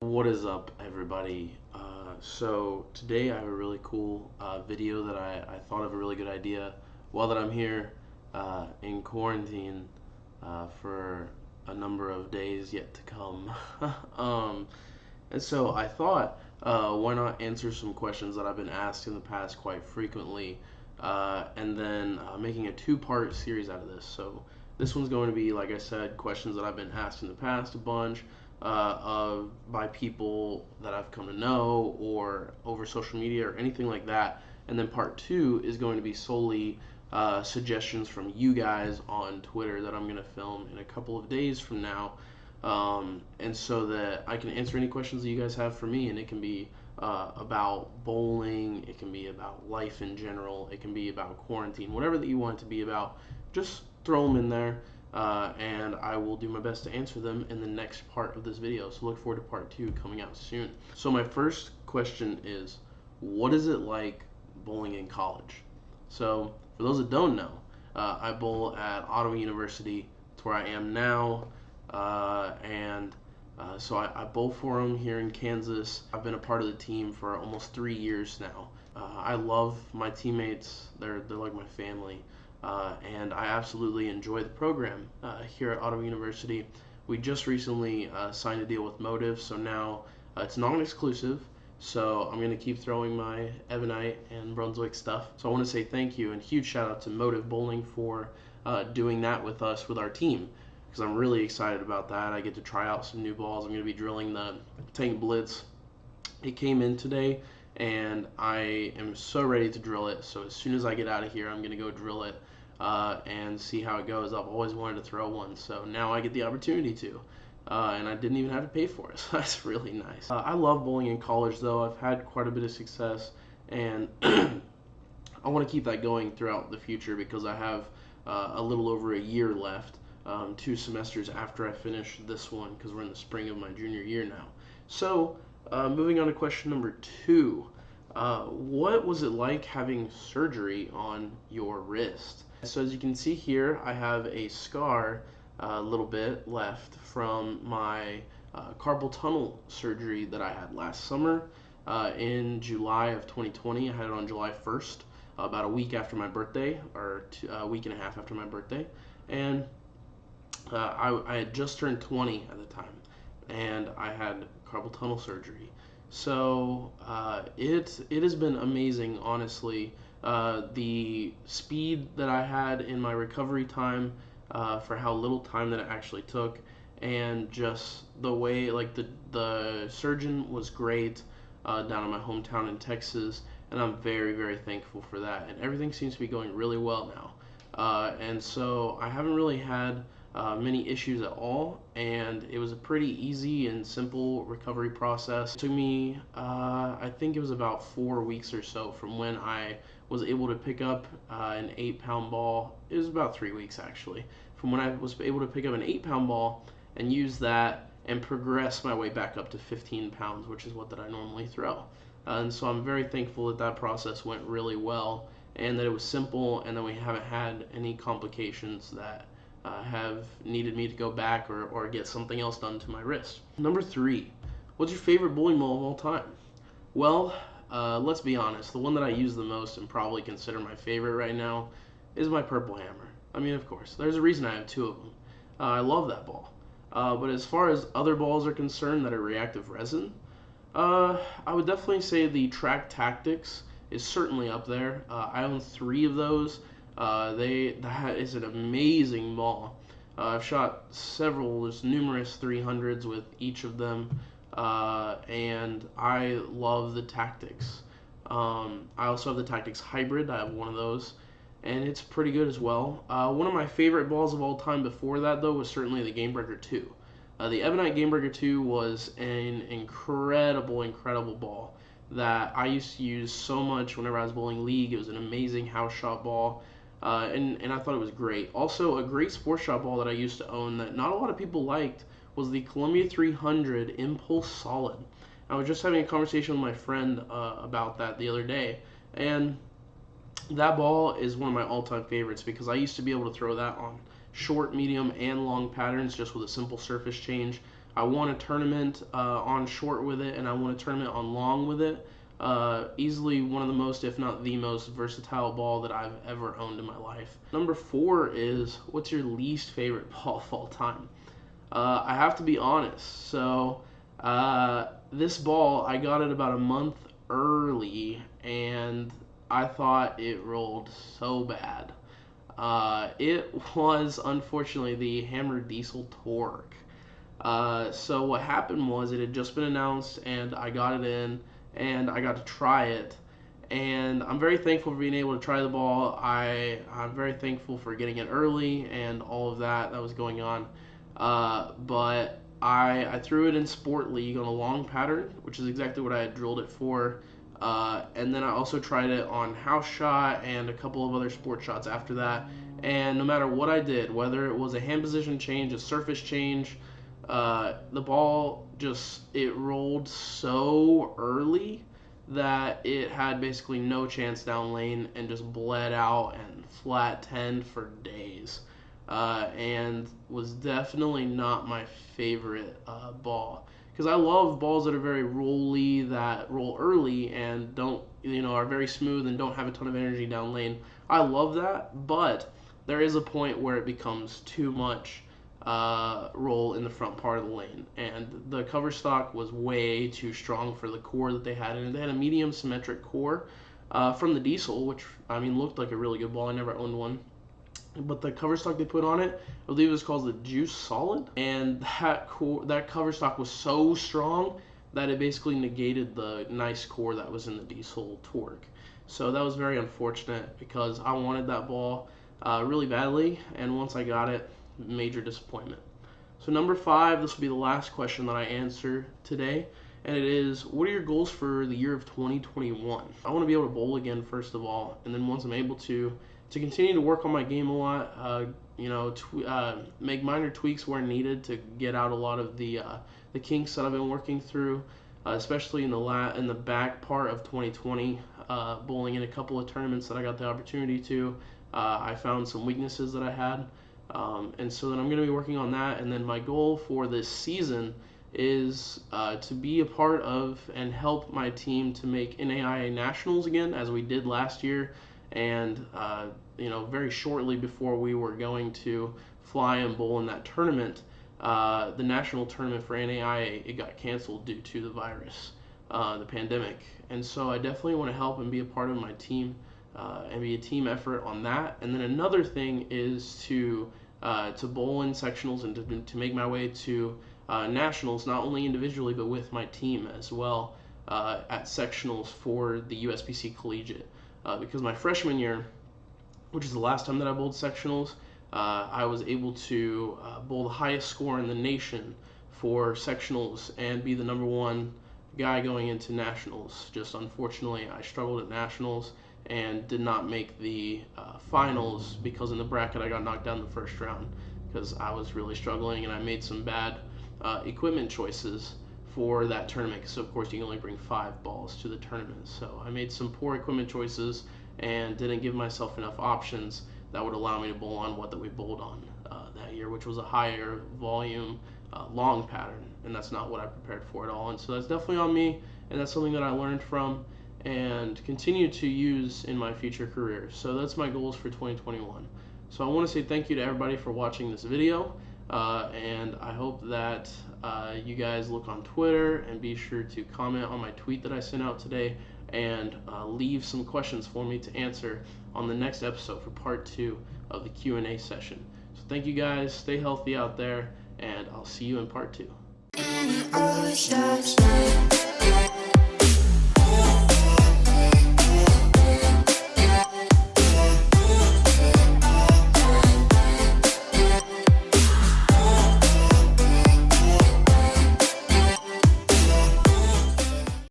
What is up, everybody? So today I have a really cool video that I thought of a really good idea while that I'm here in quarantine for a number of days yet to come. um, and so I thought, why not answer some questions that I've been asked in the past quite frequently, and then making a two-part series out of this. So this one's going to be, like I said, questions that I've been asked in the past a bunch by people that I've come to know or over social media or anything like that. And then part two is going to be solely suggestions from you guys on Twitter that I'm going to film in a couple of days from now, and so that I can answer any questions that you guys have for me. And it can be about bowling, it can be about life in general, it can be about quarantine, whatever that you want it to be about. Just throw them in there, and I will do my best to answer them in the next part of this video. So look forward to part two coming out soon. So my first question is, what is it like bowling in college? So for those that don't know, I bowl at Ottawa University. It's where I am now, and I bowl for them here in Kansas. I've been a part of the team for almost 3 years now. I love my teammates. They're like my family. And I absolutely enjoy the program here at Ottawa University. We just recently signed a deal with Motive, so now it's non-exclusive. So I'm going to keep throwing my Ebonite and Brunswick stuff. So I want to say thank you and huge shout out to Motive Bowling for doing that with us, with our team, because I'm really excited about that. I get to try out some new balls. I'm going to be drilling the Tank Blitz. It came in today, and I am so ready to drill it. So as soon as I get out of here, I'm going to go drill it and see how it goes. I've always wanted to throw one, so now I get the opportunity to. And I didn't even have to pay for it, so that's really nice. I love bowling in college, though. I've had quite a bit of success, and I want to keep that going throughout the future because I have a little over a year left, 2 semesters after I finish this one, because we're in the spring of my junior year now. So, moving on to question number two. What was it like having surgery on your wrist? So as you can see here, I have a scar a little bit left from my carpal tunnel surgery that I had last summer in July of 2020. I had it on July 1st, about a week after my birthday, or a week and a half after my birthday. And I had just turned 20 at the time, and I had carpal tunnel surgery. So it has been amazing, honestly. The speed that I had in my recovery time, for how little time that it actually took, and just the way, like, the surgeon was great down in my hometown in Texas, and I'm very, very thankful for that. And everything seems to be going really well now. And so I haven't really had many issues at all, and it was a pretty easy and simple recovery process. It took me, I think it was about 4 weeks or so from when I was able to pick up an 8-pound ball. It was about 3 weeks actually, from when I was able to pick up an 8-pound ball and use that and progress my way back up to 15 pounds, which is what that I normally throw. And so I'm very thankful that that process went really well, and that it was simple, and that we haven't had any complications that have needed me to go back or get something else done to my wrist. Number three, what's your favorite bowling ball of all time? Well, let's be honest, the one that I use the most and probably consider my favorite right now is my Purple Hammer. I mean, of course, there's a reason I have two of them. I love that ball. But as far as other balls are concerned that are reactive resin, I would definitely say the Track Tactics is certainly up there. I own 3 of those. That is an amazing ball. I've shot several, there's numerous 300s with each of them, and I love the Tactics. I also have the Tactics Hybrid. I have one of those, and it's pretty good as well. One of my favorite balls of all time before that, though, was certainly the Game Breaker 2. The Ebonite Game Breaker 2 was an incredible, incredible ball that I used to use so much whenever I was bowling league. It was an amazing house shot ball, and I thought it was great. Also, a great sports shot ball that I used to own that not a lot of people liked was the Columbia 300 Impulse Solid. I was just having a conversation with my friend about that the other day, and that ball is one of my all-time favorites because I used to be able to throw that on short, medium, and long patterns just with a simple surface change. I won a tournament on short with it, and I won a tournament on long with it. Easily one of the most, if not the most, versatile ball that I've ever owned in my life. Number 4 is, what's your least favorite ball of all time? I have to be honest. So this ball, I got it about a month early, and I thought it rolled so bad. It was unfortunately the Hammer Diesel Torque. So what happened was it had just been announced, and I got it in, and I got to try it. And I'm very thankful for being able to try the ball. I'm very thankful for getting it early and all of that was going on. But I threw it in Sport League on a long pattern, which is exactly what I had drilled it for. And then I also tried it on house shot and a couple of other sport shots after that. And no matter what I did, whether it was a hand position change, a surface change, the ball it rolled so early that it had basically no chance down lane and just bled out and flat 10 for days. And was definitely not my favorite ball. Because I love balls that are very rolly, that roll early and are very smooth and don't have a ton of energy down lane. I love that, but there is a point where it becomes too much roll in the front part of the lane. And the cover stock was way too strong for the core that they had. And they had a medium symmetric core from the Diesel, which, looked like a really good ball. I never owned one. But the cover stock they put on it, I believe it was called the Juice Solid, and that cover stock was so strong that it basically negated the nice core that was in the Diesel Torque. So that was very unfortunate because I wanted that ball really badly, and once I got it, major disappointment. So number 5, this will be the last question that I answer today, and it is, what are your goals for the year of 2021? I want to be able to bowl again, first of all, and then once I'm able to continue to work on my game a lot, make minor tweaks where needed to get out a lot of the kinks that I've been working through, especially in the back part of 2020, bowling in a couple of tournaments that I got the opportunity to. I found some weaknesses that I had, and so then I'm going to be working on that. And then my goal for this season is to be a part of and help my team to make NAIA Nationals again, as we did last year. And very shortly before we were going to fly and bowl in that tournament, the national tournament for NAIA, it got canceled due to the virus, the pandemic. And so I definitely want to help and be a part of my team and be a team effort on that. And then another thing is to bowl in sectionals and to make my way to nationals, not only individually but with my team as well at sectionals for the USBC Collegiate. Because my freshman year, which is the last time that I bowled sectionals, I was able to bowl the highest score in the nation for sectionals and be the number 1 guy going into nationals. Just unfortunately, I struggled at nationals and did not make the finals because in the bracket I got knocked down the first round because I was really struggling and I made some bad equipment choices for that tournament. So of course you can only bring 5 balls to the tournament. So I made some poor equipment choices and didn't give myself enough options that would allow me to bowl on what that we bowled on that year, which was a higher volume long pattern, and that's not what I prepared for at all. And so that's definitely on me, and that's something that I learned from and continue to use in my future career. So that's my goals for 2021. So I want to say thank you to everybody for watching this video, and I hope that you guys look on Twitter and be sure to comment on my tweet that I sent out today and leave some questions for me to answer on the next episode for part 2 of the Q&A session. So thank you guys, stay healthy out there, and I'll see you in part 2.